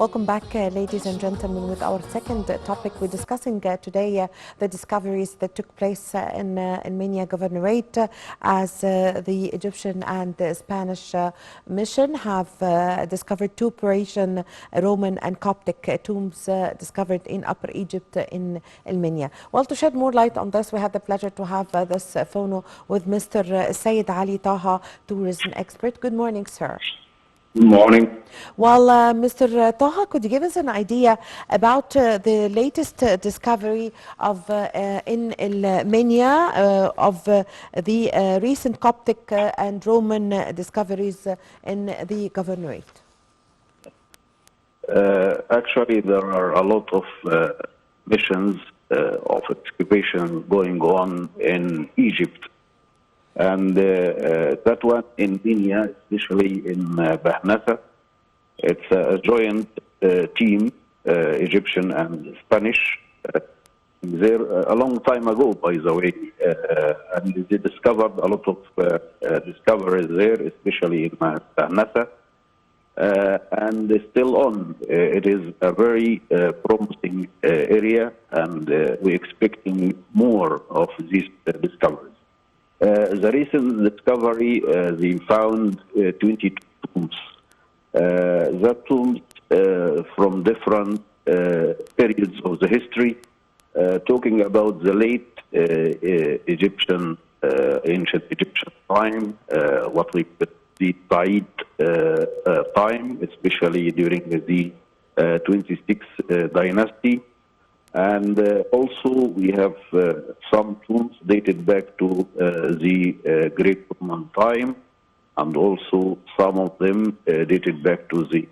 Welcome back, ladies and gentlemen, with our second topic. We're discussing today the discoveries that took place in Minya Governorate as the Egyptian and the Spanish mission have discovered two Persian, Roman and Coptic tombs discovered in Upper Egypt in El Minya. Well, to shed more light on this, we had the pleasure to have this phono with Mr. Sayed Ali Taha, tourism expert. Good morning, sir. Good morning. Well, Mr. Taha, could you give us an idea about the latest discovery of in El Minya of the recent Coptic and Roman discoveries in the governorate? Actually, there are a lot of missions of excavation going on in Egypt. And that one in Minya, especially in Bahnasa, it's a joint team, Egyptian and Spanish. There a long time ago, by the way, and they discovered a lot of discoveries there, especially in Bahnasa, and they're still on. It is a very promising area, and we're expecting more of these discoveries. The recent discovery, they found 22 tombs. The tombs from different periods of the history, talking about the late Egyptian, ancient Egyptian time, what we call the Said time, especially during the 26th dynasty. And also we have some tombs dated back to the Great Roman time, and also some of them dated back to the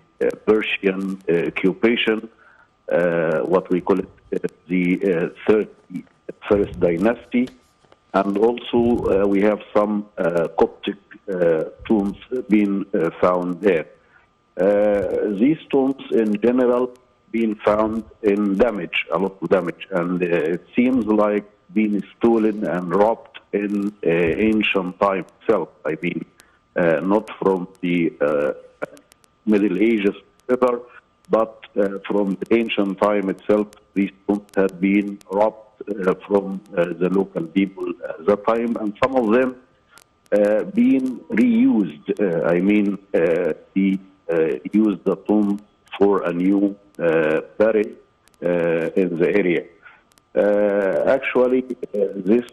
Persian occupation, what we call it the 31st dynasty. And also we have some Coptic tombs being found there. These tombs in general being found in damage, a lot of damage, and it seems like being stolen and robbed in ancient time itself. I mean, not from the Middle Ages ever, but from the ancient time itself, these tombs had been robbed from the local people at that time, and some of them being reused. I mean, he used the tomb for a new burial in the area. Actually, this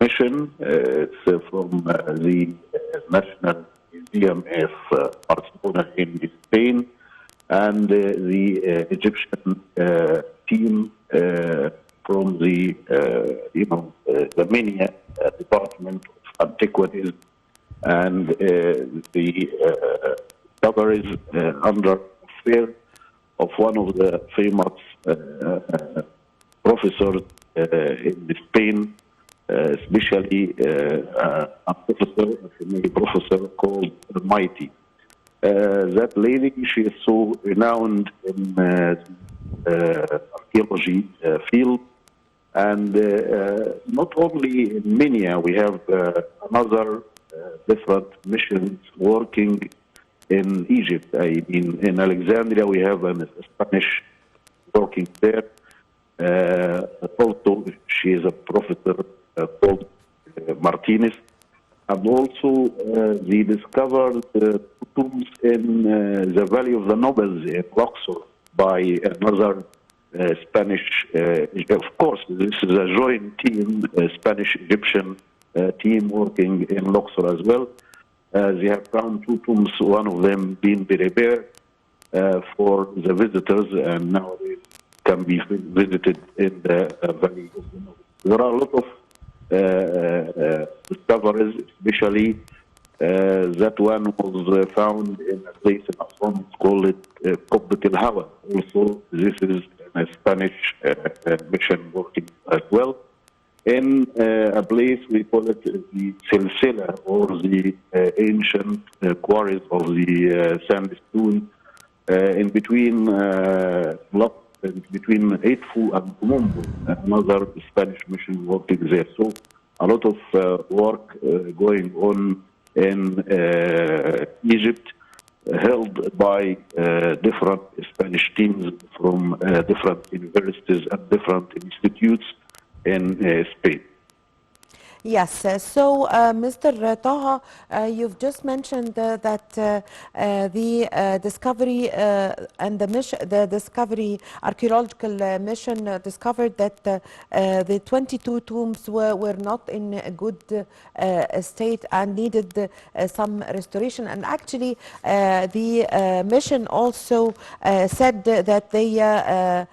mission is from the National Museum of Barcelona in Spain, and the Egyptian team from the the Minya Department of Antiquities, and the discoveries under care of one of the famous professors in Spain, especially a professor called Mighty. That lady, she is so renowned in archaeology field, and not only in Minya, we have another different missions working in Egypt. In Alexandria, we have a Spanish working there. Also, she is a professor called Martinez. And also, they discovered tombs in the Valley of the Nobles in Luxor by another Spanish. Of course, this is a joint team, Spanish-Egyptian team working in Luxor as well. They have found two tombs, one of them being repaired for the visitors, and now they can be visited in the Valley of the Nobles. There are a lot of discoveries, especially that one was found in a place in Aswan, it's called Qubbat al-Hawa. Also, this is a Spanish mission working as well. In a place we call it the Silsila, or the ancient quarries of the sandstone, in between Edfu and Mumbo, another Spanish mission working there. So a lot of work going on in Egypt. held by different Spanish teams from different universities and different institutes in Spain. Yes. Mr. Taha, you've just mentioned that the discovery and the discovery archaeological mission discovered that the 22 tombs were not in a good state and needed some restoration. And actually, the mission also said that the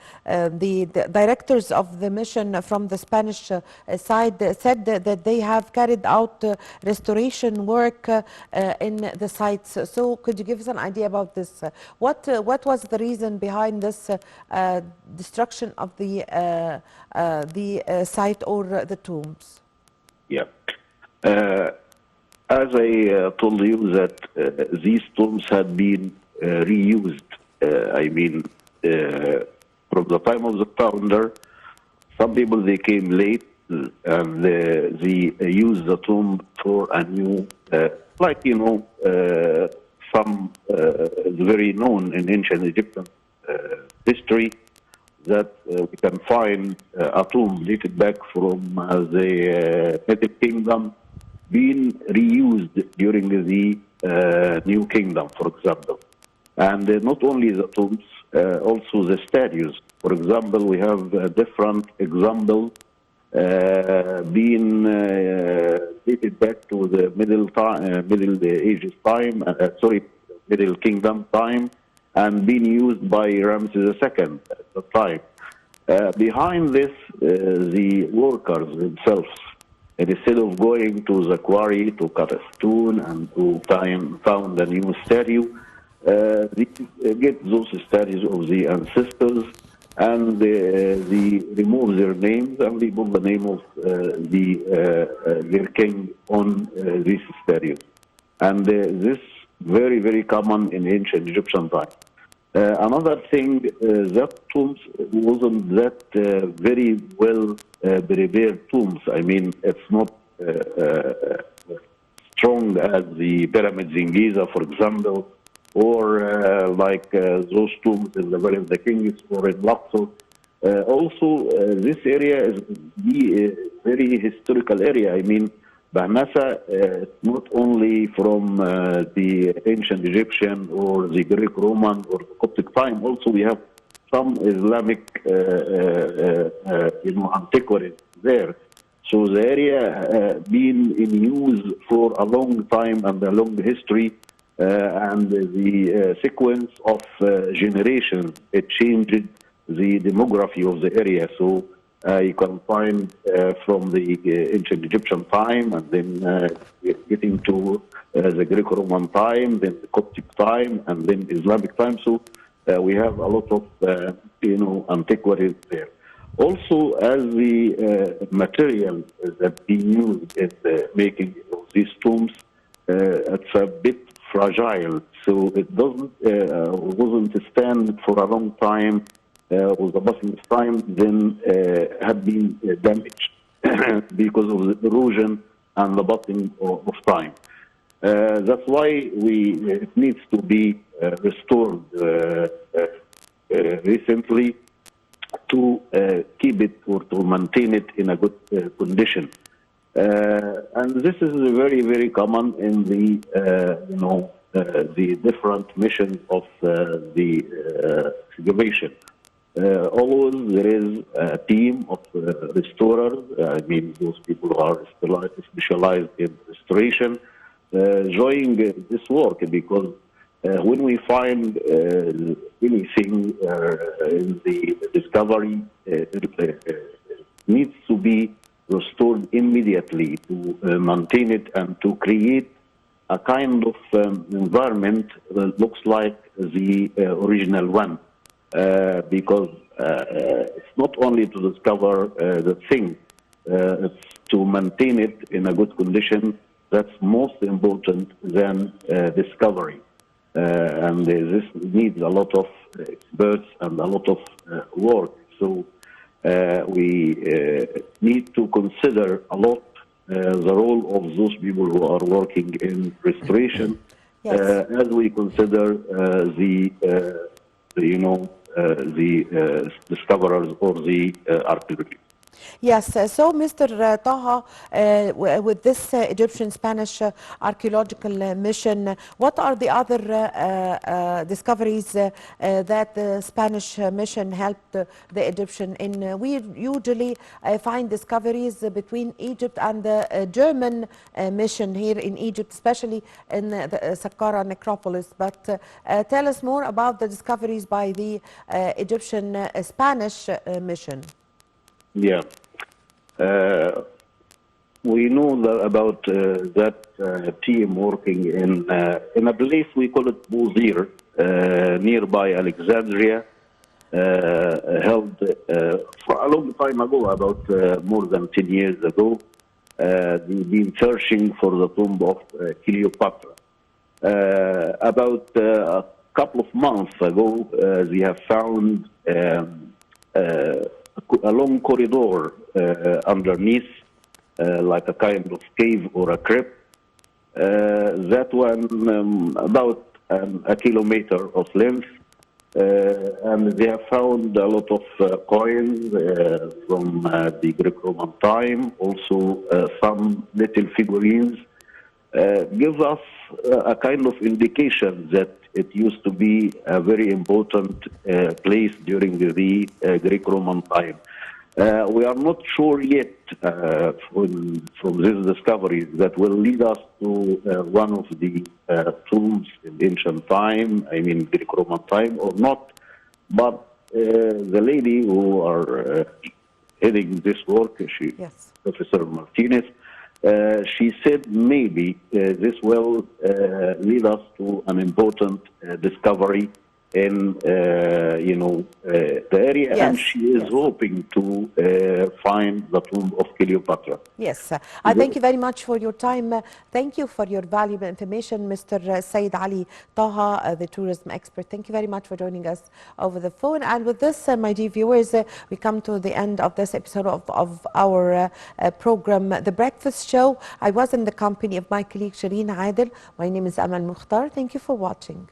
directors of the mission from the Spanish side said that they have carried out restoration work in the sites. So could you give us an idea about this? What was the reason behind this destruction of the site or the tombs? Yeah. As I told you that these tombs had been reused. From the time of the founder, some people, they came late and they used the tomb for a new, some very known in ancient Egyptian history that we can find a tomb dated back from the Middle Kingdom being reused during the New Kingdom, for example. And not only the tombs, also the statues. For example, we have different examples being dated back to the Middle Ages time, Middle Kingdom time, and being used by Ramses II at the time. Behind this, the workers themselves, instead of going to the quarry to cut a stone and to found a new statue, they get those statues of the ancestors and they remove their names and they put the name of their king on these statues. And this very, very common in ancient Egyptian time. Another thing, that tombs wasn't that very well prepared tombs. I mean, it's not strong as the pyramids in Giza, for example, or like those tombs in the Valley of the Kings or in Luxor. Also, this area is a very historical area. I mean, Bahnasa, not only from the ancient Egyptian or the Greek-Roman or the Coptic time, also we have some Islamic, antiquities there. So the area been in use for a long time and a long history, and the sequence of generations, it changed the demography of the area. So you can find from the ancient Egyptian time, and then getting to the Greco-Roman time, then the Coptic time, and then Islamic time. So we have a lot of antiquities there. Also, as the material that being used in the making of these tombs, it's a bit fragile, so it wasn't stand for a long time. With the passing of time, then have been damaged because of the erosion and the passing of time. That's why it needs to be restored recently to keep it or to maintain it in a good condition. And this is very, very common in the different missions of the excavation. Always there is a team of restorers. I mean, those people who are specialized in restoration, joining this work, because when we find anything in the discovery, it needs to be restored immediately to maintain it and to create a kind of environment that looks like the original one. Because it's not only to discover the thing, it's to maintain it in a good condition. That's most important than discovery. And this needs a lot of experts and a lot of work. So we need to consider a lot the role of those people who are working in restoration. Yes. as we consider the discoverers or the archaeologists. Yes, so Mr. Taha, with this Egyptian-Spanish archaeological mission, what are the other discoveries that the Spanish mission helped the Egyptian in? We usually find discoveries between Egypt and the German mission here in Egypt, especially in the Saqqara necropolis. But tell us more about the discoveries by the Egyptian-Spanish mission. Yeah. We know that about that team working in a place we call it Buzir, nearby Alexandria, held for a long time ago, about more than 10 years ago. They've been searching for the tomb of Cleopatra. About a couple of months ago, they have found a long corridor underneath, like a kind of cave or a crypt. That one about a kilometer of length. And they have found a lot of coins from the Greco-Roman time, also some little figurines. Give us a kind of indication that it used to be a very important place during the Greco-Roman time. We are not sure yet from these discoveries that will lead us to one of the tombs in ancient time, I mean Greco-Roman time or not. But the lady who are heading this work, Yes. Professor Martinez, she said maybe this will lead us to an important discovery in the area, Yes. and she is Yes. hoping to find the tomb of Cleopatra. Yes, I thank you very much for your time. Thank you for your valuable information, Mr. Said Ali Taha, the tourism expert. Thank you very much for joining us over the phone. And with this, my dear viewers, we come to the end of this episode of our program, The Breakfast Show. I was in the company of my colleague Shireen Adel. My name is Amal Mukhtar. Thank you for watching.